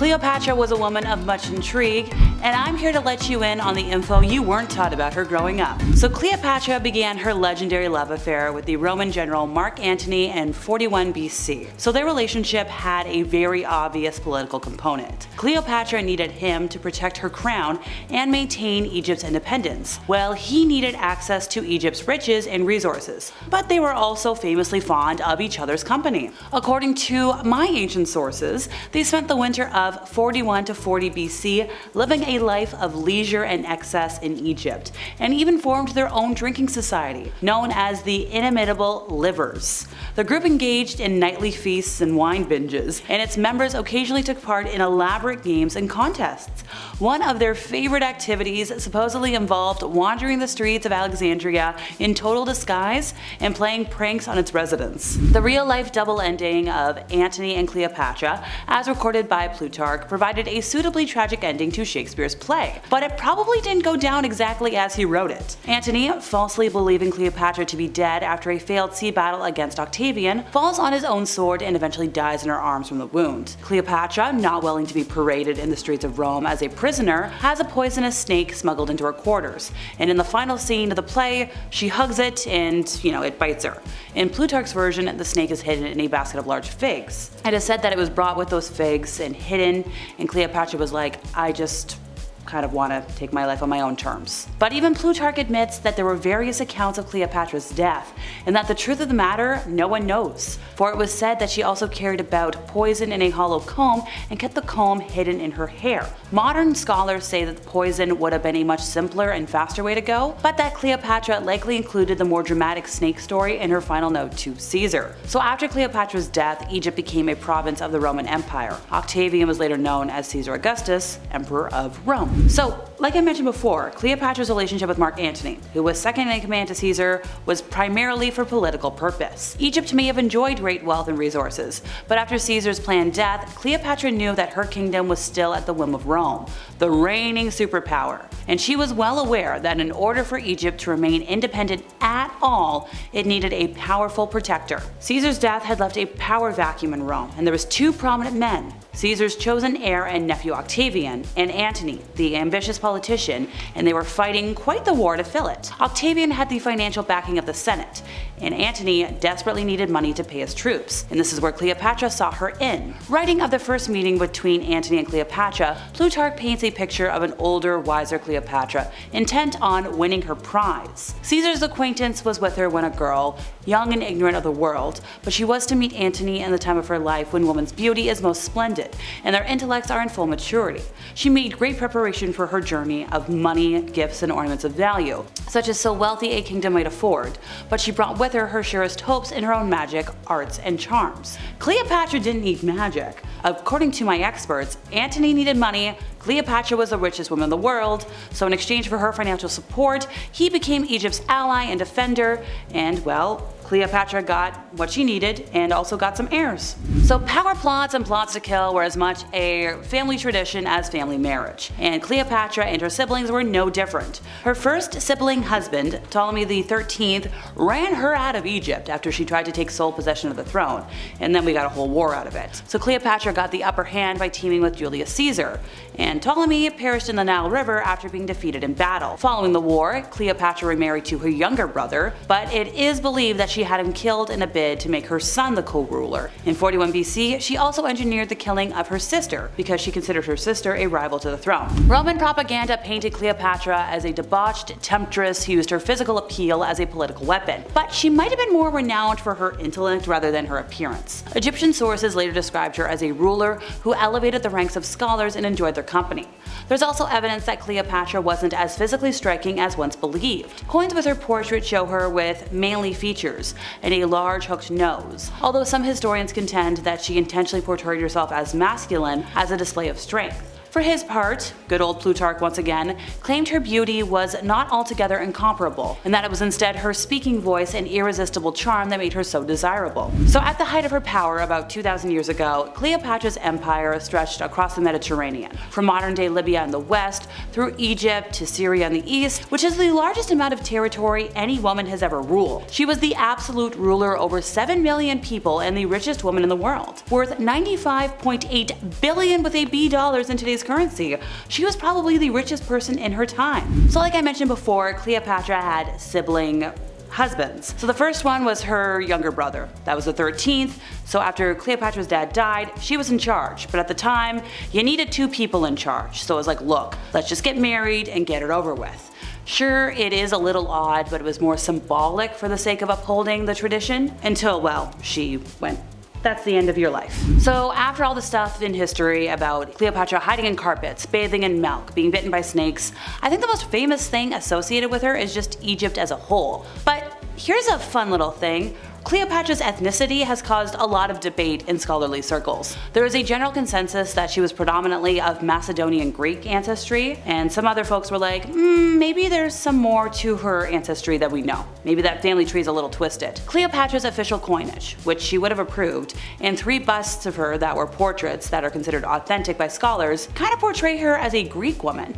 Cleopatra was a woman of much intrigue, and I'm here to let you in on the info you weren't taught about her growing up. So Cleopatra began her legendary love affair with the Roman general Mark Antony in 41 BC, so their relationship had a very obvious political component. Cleopatra needed him to protect her crown and maintain Egypt's independence, while he needed access to Egypt's riches and resources, but they were also famously fond of each other's company. According to my ancient sources, they spent the winter of 41 to 40 BC living a life of leisure and excess in Egypt, and even formed their own drinking society, known as the Inimitable Livers. The group engaged in nightly feasts and wine binges, and its members occasionally took part in elaborate games and contests. One of their favorite activities supposedly involved wandering the streets of Alexandria in total disguise and playing pranks on its residents. The real-life double ending of Antony and Cleopatra, as recorded by Plutarch, provided a suitably tragic ending to Shakespeare's play, but it probably didn't go down exactly as he wrote it. Antony, falsely believing Cleopatra to be dead after a failed sea battle against Octavian, falls on his own sword and eventually dies in her arms from the wound. Cleopatra, not willing to be paraded in the streets of Rome as a prisoner, has a poisonous snake smuggled into her quarters, and in the final scene of the play, she hugs it and, it bites her. In Plutarch's version, the snake is hidden in a basket of large figs. It is said that it was brought with those figs and hidden, and Cleopatra was like, I just kind of want to take my life on my own terms. But even Plutarch admits that there were various accounts of Cleopatra's death, and that the truth of the matter, no one knows. For it was said that she also carried about poison in a hollow comb and kept the comb hidden in her hair. Modern scholars say that the poison would have been a much simpler and faster way to go, but that Cleopatra likely included the more dramatic snake story in her final note to Caesar. So after Cleopatra's death, Egypt became a province of the Roman Empire. Octavian was later known as Caesar Augustus, Emperor of Rome. So, like I mentioned before, Cleopatra's relationship with Mark Antony, who was second in command to Caesar, was primarily for political purpose. Egypt may have enjoyed great wealth and resources, but after Caesar's planned death, Cleopatra knew that her kingdom was still at the whim of Rome, the reigning superpower. And she was well aware that in order for Egypt to remain independent at all, it needed a powerful protector. Caesar's death had left a power vacuum in Rome, and there was two prominent men: Caesar's chosen heir and nephew Octavian, and Antony, the ambitious politician, and they were fighting quite the war to fill it. Octavian had the financial backing of the Senate, and Antony desperately needed money to pay his troops, and this is where Cleopatra saw her in. Writing of the first meeting between Antony and Cleopatra, Plutarch paints a picture of an older, wiser Cleopatra, intent on winning her prize. Caesar's acquaintance was with her when a girl, young and ignorant of the world, but she was to meet Antony in the time of her life when woman's beauty is most splendid, and their intellects are in full maturity. She made great preparation for her journey of money, gifts, and ornaments of value, such as so wealthy a kingdom might afford, but she brought with her surest hopes in her own magic, arts, and charms. Cleopatra didn't need magic. According to my experts, Antony needed money, Cleopatra was the richest woman in the world, so in exchange for her financial support, he became Egypt's ally and defender, and well, Cleopatra got what she needed and also got some heirs. So power plots and plots to kill were as much a family tradition as family marriage, and Cleopatra and her siblings were no different. Her first sibling husband, Ptolemy XIII, ran her out of Egypt after she tried to take sole possession of the throne, and then we got a whole war out of it. So Cleopatra got the upper hand by teaming with Julius Caesar, and Ptolemy perished in the Nile River after being defeated in battle. Following the war, Cleopatra remarried to her younger brother, but it is believed that she had him killed in a bid to make her son the co-ruler. In 41 BC, she also engineered the killing of her sister because she considered her sister a rival to the throne. Roman propaganda painted Cleopatra as a debauched temptress who used her physical appeal as a political weapon, but she might have been more renowned for her intellect rather than her appearance. Egyptian sources later described her as a ruler who elevated the ranks of scholars and enjoyed their company. There's also evidence that Cleopatra wasn't as physically striking as once believed. Coins with her portrait show her with manly features and a large hooked nose, although some historians contend that she intentionally portrayed herself as masculine as a display of strength. For his part, good old Plutarch once again, claimed her beauty was not altogether incomparable, and that it was instead her speaking voice and irresistible charm that made her so desirable. So at the height of her power about 2,000 years ago, Cleopatra's empire stretched across the Mediterranean, from modern-day Libya in the west, through Egypt to Syria in the east, which is the largest amount of territory any woman has ever ruled. She was the absolute ruler over 7 million people and the richest woman in the world, worth 95.8 billion with a B dollars in today's currency. She was probably the richest person in her time. So like I mentioned before, Cleopatra had sibling husbands. So the first one was her younger brother. That was the 13th. So after Cleopatra's dad died, she was in charge. But at the time, you needed 2 people in charge. So it was like, look, let's just get married and get it over with. Sure, it is a little odd, but it was more symbolic for the sake of upholding the tradition until, well, she went. That's the end of your life. So after all the stuff in history about Cleopatra hiding in carpets, bathing in milk, being bitten by snakes, I think the most famous thing associated with her is just Egypt as a whole. But here's a fun little thing. Cleopatra's ethnicity has caused a lot of debate in scholarly circles. There is a general consensus that she was predominantly of Macedonian Greek ancestry, and some other folks were like, maybe there's some more to her ancestry that we know. Maybe that family tree is a little twisted. Cleopatra's official coinage, which she would have approved, and 3 busts of her that were portraits that are considered authentic by scholars, kind of portray her as a Greek woman.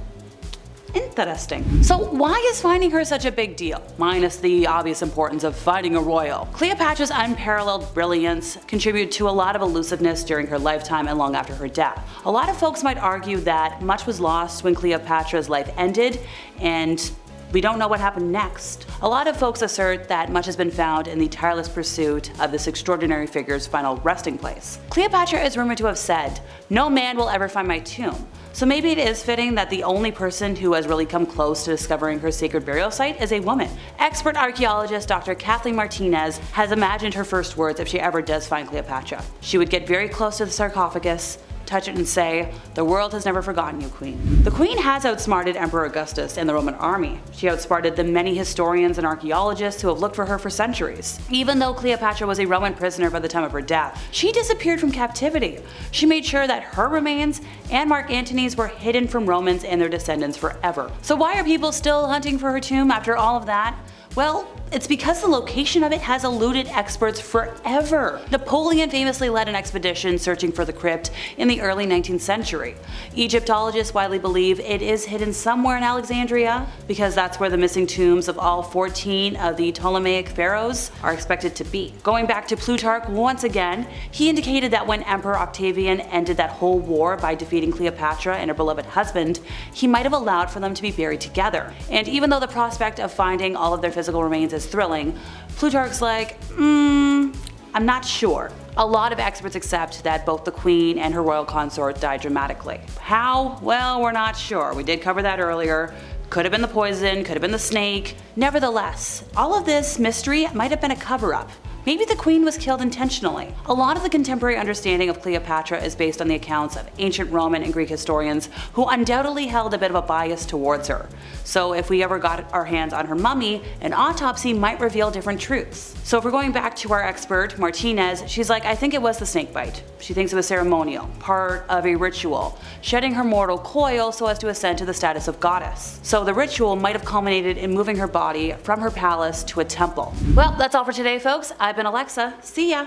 Interesting. So why is finding her such a big deal? Minus the obvious importance of finding a royal. Cleopatra's unparalleled brilliance contributed to a lot of elusiveness during her lifetime and long after her death. A lot of folks might argue that much was lost when Cleopatra's life ended, and we don't know what happened next. A lot of folks assert that much has been found in the tireless pursuit of this extraordinary figure's final resting place. Cleopatra is rumored to have said, "No man will ever find my tomb." So maybe it is fitting that the only person who has really come close to discovering her sacred burial site is a woman. Expert archaeologist Dr. Kathleen Martinez has imagined her first words if she ever does find Cleopatra. She would get very close to the sarcophagus, touch it and say, "The world has never forgotten you, Queen." The Queen has outsmarted Emperor Augustus and the Roman army. She outsmarted the many historians and archaeologists who have looked for her for centuries. Even though Cleopatra was a Roman prisoner by the time of her death, she disappeared from captivity. She made sure that her remains and Mark Antony's were hidden from Romans and their descendants forever. So why are people still hunting for her tomb after all of that? Well, it's because the location of it has eluded experts forever. Napoleon famously led an expedition searching for the crypt in the early 19th century. Egyptologists widely believe it is hidden somewhere in Alexandria because that's where the missing tombs of all 14 of the Ptolemaic pharaohs are expected to be. Going back to Plutarch once again, he indicated that when Emperor Octavian ended that whole war by defeating Cleopatra and her beloved husband, he might have allowed for them to be buried together. And even though the prospect of finding all of their physical remains is thrilling, Plutarch's like, I'm not sure. A lot of experts accept that both the Queen and her royal consort died dramatically. How? Well, we're not sure. We did cover that earlier. Could have been the poison, could have been the snake. Nevertheless, all of this mystery might have been a cover-up. Maybe the Queen was killed intentionally. A lot of the contemporary understanding of Cleopatra is based on the accounts of ancient Roman and Greek historians who undoubtedly held a bit of a bias towards her. So if we ever got our hands on her mummy, an autopsy might reveal different truths. So if we're going back to our expert, Martinez, she's like, I think it was the snake bite. She thinks it was ceremonial, part of a ritual, shedding her mortal coil so as to ascend to the status of goddess. So the ritual might have culminated in moving her body from her palace to a temple. Well, that's all for today, folks. I've been Alexa. See ya!